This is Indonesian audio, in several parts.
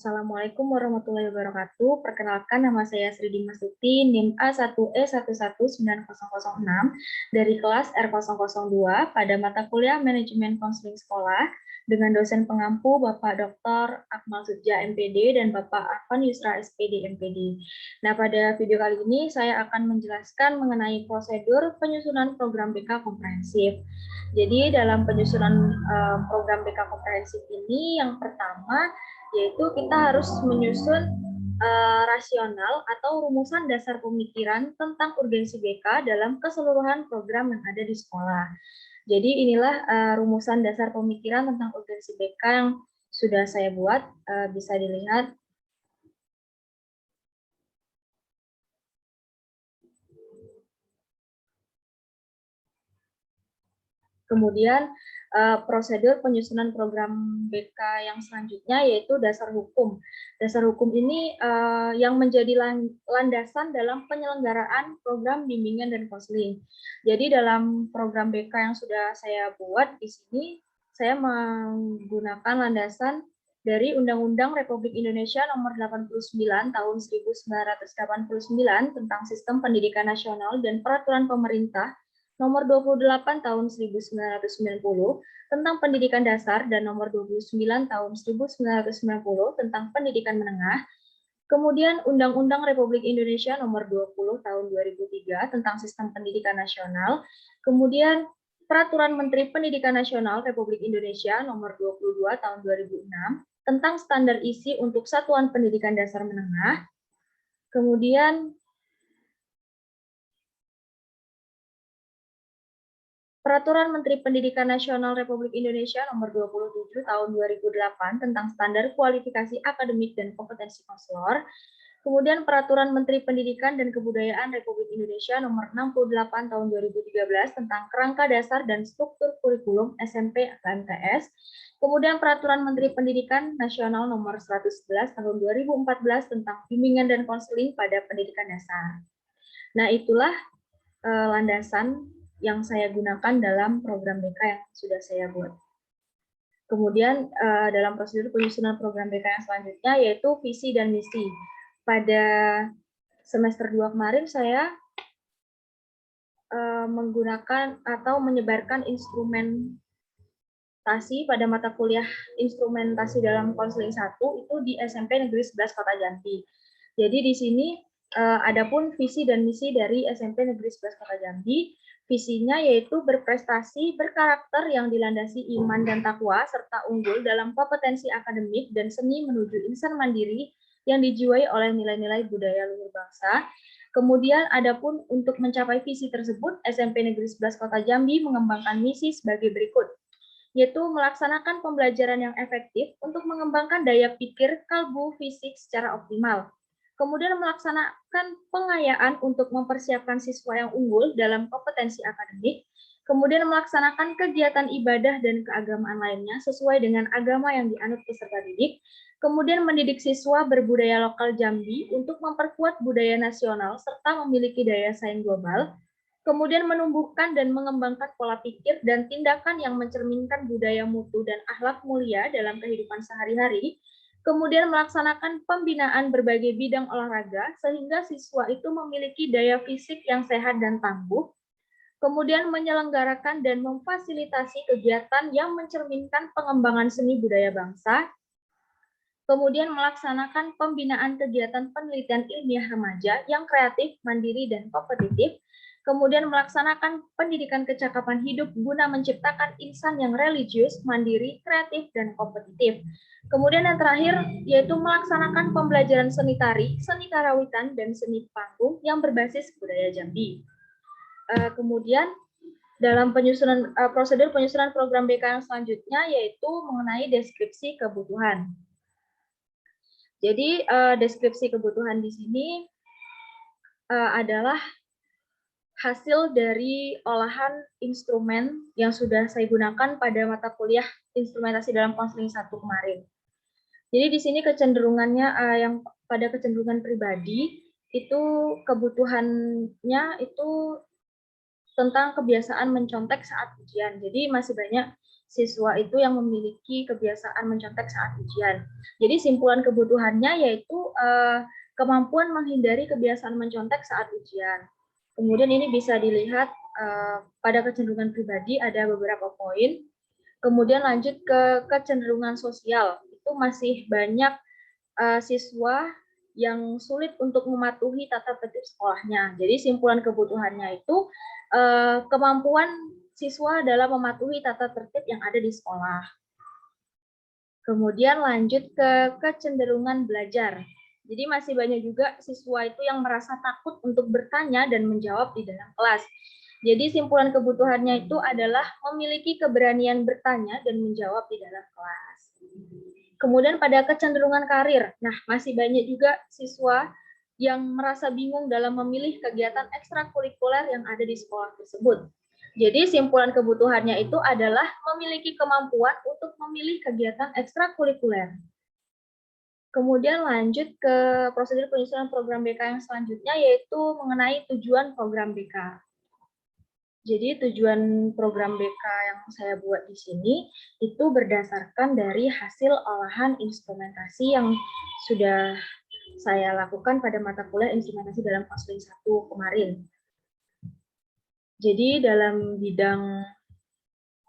Assalamualaikum warahmatullahi wabarakatuh. Perkenalkan, nama saya Sri Dimasuti, NIM A1E1190006 dari kelas R002 pada mata kuliah Manajemen Konseling Sekolah dengan dosen pengampu Bapak Dr. Akmal Sudja MPD dan Bapak Arfan Yusra SPD MPD. Nah, pada video kali ini saya akan menjelaskan mengenai prosedur penyusunan program BK komprehensif. Jadi dalam penyusunan program BK komprehensif ini yang pertama yaitu kita harus menyusun rasional atau rumusan dasar pemikiran tentang urgensi BK dalam keseluruhan program yang ada di sekolah. Jadi inilah rumusan dasar pemikiran tentang urgensi BK yang sudah saya buat, bisa dilihat. Kemudian prosedur penyusunan program BK yang selanjutnya yaitu dasar hukum. Dasar hukum ini yang menjadi landasan dalam penyelenggaraan program bimbingan dan konseling. Jadi dalam program BK yang sudah saya buat di sini, saya menggunakan landasan dari Undang-Undang Republik Indonesia Nomor 89 Tahun 1989 tentang Sistem Pendidikan Nasional dan Peraturan Pemerintah Nomor 28 Tahun 1990 tentang Pendidikan Dasar dan Nomor 29 Tahun 1990 tentang Pendidikan Menengah, kemudian Undang-Undang Republik Indonesia Nomor 20 Tahun 2003 tentang Sistem Pendidikan Nasional, kemudian Peraturan Menteri Pendidikan Nasional Republik Indonesia Nomor 22 Tahun 2006 tentang standar isi untuk satuan pendidikan dasar menengah, kemudian Peraturan Menteri Pendidikan Nasional Republik Indonesia Nomor 27 Tahun 2008 tentang standar kualifikasi akademik dan kompetensi konselor, kemudian Peraturan Menteri Pendidikan dan Kebudayaan Republik Indonesia Nomor 68 Tahun 2013 tentang kerangka dasar dan struktur kurikulum SMP KMTS, kemudian Peraturan Menteri Pendidikan Nasional Nomor 111 Tahun 2014 tentang bimbingan dan konseling pada pendidikan dasar. Nah, itulah landasan yang saya gunakan dalam program BK yang sudah saya buat. Kemudian dalam prosedur penyusunan program BK yang selanjutnya yaitu visi dan misi. Pada semester 2 kemarin saya menggunakan atau menyebarkan instrumentasi pada mata kuliah instrumentasi dalam konseling 1 itu di SMP Negeri 11 Kota Jambi. Jadi di sini adapun visi dan misi dari SMP Negeri 11 Kota Jambi, visinya yaitu berprestasi, berkarakter yang dilandasi iman dan takwa, serta unggul dalam kompetensi akademik dan seni menuju insan mandiri yang dijiwai oleh nilai-nilai budaya luhur bangsa. Kemudian adapun untuk mencapai visi tersebut, SMP Negeri 11 Kota Jambi mengembangkan misi sebagai berikut, yaitu melaksanakan pembelajaran yang efektif untuk mengembangkan daya pikir, kalbu, fisik secara optimal. Kemudian melaksanakan pengayaan untuk mempersiapkan siswa yang unggul dalam kompetensi akademik, kemudian melaksanakan kegiatan ibadah dan keagamaan lainnya sesuai dengan agama yang dianut peserta didik, kemudian mendidik siswa berbudaya lokal Jambi untuk memperkuat budaya nasional serta memiliki daya saing global, kemudian menumbuhkan dan mengembangkan pola pikir dan tindakan yang mencerminkan budaya mutu dan akhlak mulia dalam kehidupan sehari-hari, kemudian melaksanakan pembinaan berbagai bidang olahraga sehingga siswa itu memiliki daya fisik yang sehat dan tangguh, kemudian menyelenggarakan dan memfasilitasi kegiatan yang mencerminkan pengembangan seni budaya bangsa, kemudian melaksanakan pembinaan kegiatan penelitian ilmiah remaja yang kreatif, mandiri, dan kompetitif, kemudian melaksanakan pendidikan kecakapan hidup guna menciptakan insan yang religius, mandiri, kreatif, dan kompetitif. Kemudian yang terakhir yaitu melaksanakan pembelajaran seni tari, seni karawitan, dan seni panggung yang berbasis budaya Jambi. Kemudian dalam prosedur penyusunan program BK yang selanjutnya yaitu mengenai deskripsi kebutuhan. Jadi deskripsi kebutuhan di sini adalah hasil dari olahan instrumen yang sudah saya gunakan pada mata kuliah instrumentasi dalam konseling 1 kemarin. Jadi di sini kecenderungannya yang pada kecenderungan pribadi itu kebutuhannya itu tentang kebiasaan mencontek saat ujian. Jadi masih banyak siswa itu yang memiliki kebiasaan mencontek saat ujian. Jadi simpulan kebutuhannya yaitu kemampuan menghindari kebiasaan mencontek saat ujian. Kemudian ini bisa dilihat pada kecenderungan pribadi ada beberapa poin. Kemudian lanjut ke kecenderungan sosial. Itu masih banyak siswa yang sulit untuk mematuhi tata tertib sekolahnya. Jadi simpulan kebutuhannya itu kemampuan siswa dalam mematuhi tata tertib yang ada di sekolah. Kemudian lanjut ke kecenderungan belajar. Jadi masih banyak juga siswa itu yang merasa takut untuk bertanya dan menjawab di dalam kelas. Jadi simpulan kebutuhannya itu adalah memiliki keberanian bertanya dan menjawab di dalam kelas. Kemudian pada kecenderungan karir. Nah, masih banyak juga siswa yang merasa bingung dalam memilih kegiatan ekstrakurikuler yang ada di sekolah tersebut. Jadi simpulan kebutuhannya itu adalah memiliki kemampuan untuk memilih kegiatan ekstrakurikuler. Kemudian lanjut ke prosedur penyusunan program BK yang selanjutnya, yaitu mengenai tujuan program BK. Jadi tujuan program BK yang saya buat di sini itu berdasarkan dari hasil olahan instrumentasi yang sudah saya lakukan pada mata kuliah instrumentasi dalam konseling 1 kemarin. Jadi dalam bidang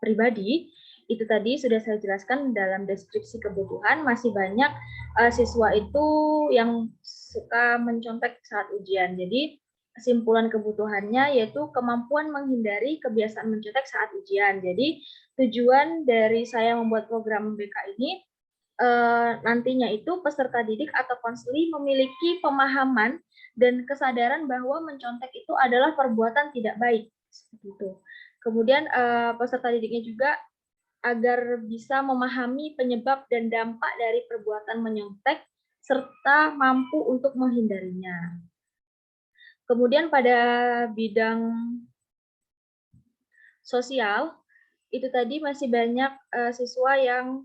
pribadi, itu tadi sudah saya jelaskan dalam deskripsi kebutuhan, masih banyak siswa itu yang suka mencontek saat ujian. Jadi kesimpulan kebutuhannya yaitu kemampuan menghindari kebiasaan mencontek saat ujian. Jadi tujuan dari saya membuat program BK ini nantinya itu peserta didik atau konseli memiliki pemahaman dan kesadaran bahwa mencontek itu adalah perbuatan tidak baik. Seperti itu. Kemudian peserta didiknya juga agar bisa memahami penyebab dan dampak dari perbuatan menyontek serta mampu untuk menghindarinya. Kemudian pada bidang sosial, itu tadi masih banyak siswa yang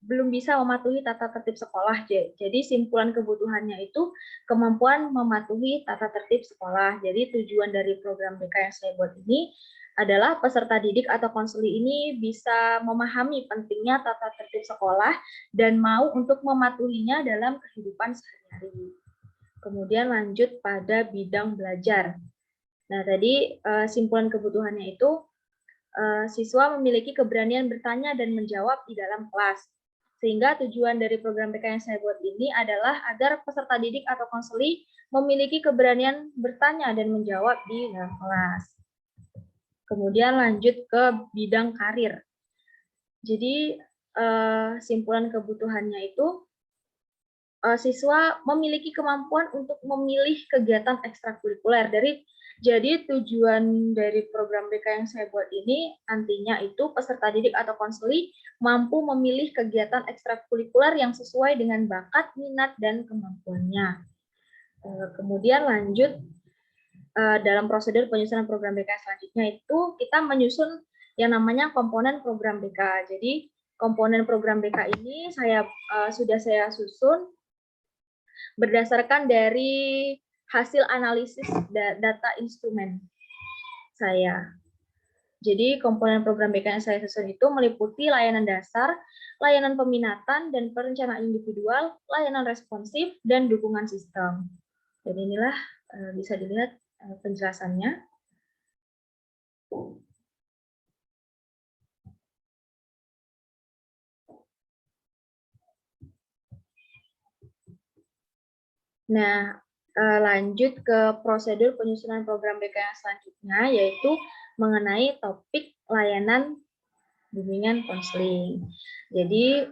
belum bisa mematuhi tata tertib sekolah. Jadi simpulan kebutuhannya itu kemampuan mematuhi tata tertib sekolah. Jadi tujuan dari program BK yang saya buat ini adalah peserta didik atau konseli ini bisa memahami pentingnya tata tertib sekolah dan mau untuk mematuhinya dalam kehidupan sehari-hari. Kemudian lanjut pada bidang belajar. Nah, tadi simpulan kebutuhannya itu siswa memiliki keberanian bertanya dan menjawab di dalam kelas. Sehingga tujuan dari program BK yang saya buat ini adalah agar peserta didik atau konseli memiliki keberanian bertanya dan menjawab di dalam kelas. Kemudian lanjut ke bidang karir. Jadi simpulan kebutuhannya itu siswa memiliki kemampuan untuk memilih kegiatan ekstrakurikuler. Jadi tujuan dari program BK yang saya buat ini nantinya itu peserta didik atau konseli mampu memilih kegiatan ekstrakurikuler yang sesuai dengan bakat, minat, dan kemampuannya. Kemudian lanjut dalam prosedur penyusunan program BK selanjutnya itu kita menyusun yang namanya komponen program BK. Jadi komponen program BK ini sudah saya susun berdasarkan dari hasil analisis data instrumen saya. Jadi komponen program BK yang saya susun itu meliputi layanan dasar, layanan peminatan dan perencanaan individual, layanan responsif, dan dukungan sistem. Dan inilah bisa dilihat penjelasannya. Nah, lanjut ke prosedur penyusunan program BK yang selanjutnya, yaitu mengenai topik layanan bimbingan konseling. Jadi,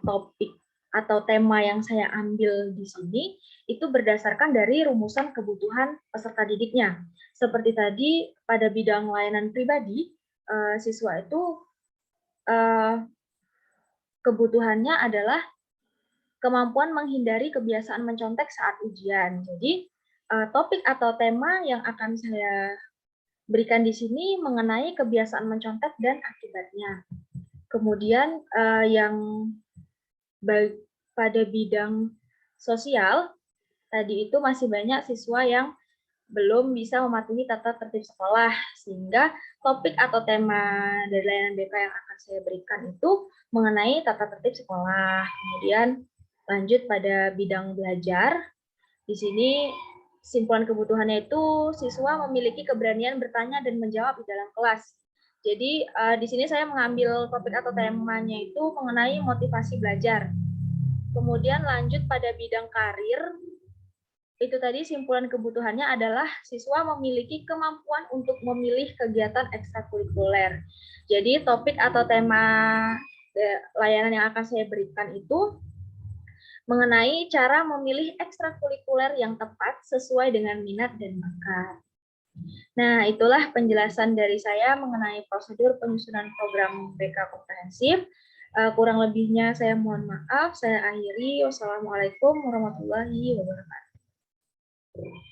topik atau tema yang saya ambil di sini itu berdasarkan dari rumusan kebutuhan peserta didiknya. Seperti tadi, pada bidang layanan pribadi, siswa itu kebutuhannya adalah kemampuan menghindari kebiasaan mencontek saat ujian. Jadi, topik atau tema yang akan saya berikan di sini mengenai kebiasaan mencontek dan akibatnya. Kemudian yang pada bidang sosial, tadi itu masih banyak siswa yang belum bisa mematuhi tata tertib sekolah, sehingga topik atau tema dari layanan BK yang akan saya berikan itu mengenai tata tertib sekolah. Kemudian lanjut pada bidang belajar. Di sini simpulan kebutuhannya itu siswa memiliki keberanian bertanya dan menjawab di dalam kelas. Jadi di sini saya mengambil topik atau temanya itu mengenai motivasi belajar. Kemudian lanjut pada bidang karir, itu tadi simpulan kebutuhannya adalah siswa memiliki kemampuan untuk memilih kegiatan ekstrakurikuler. Jadi topik atau tema layanan yang akan saya berikan itu mengenai cara memilih ekstrakurikuler yang tepat sesuai dengan minat dan bakat. Nah, itulah penjelasan dari saya mengenai prosedur penyusunan program BK komprehensif. Kurang lebihnya saya mohon maaf. Saya akhiri. Wassalamualaikum warahmatullahi wabarakatuh.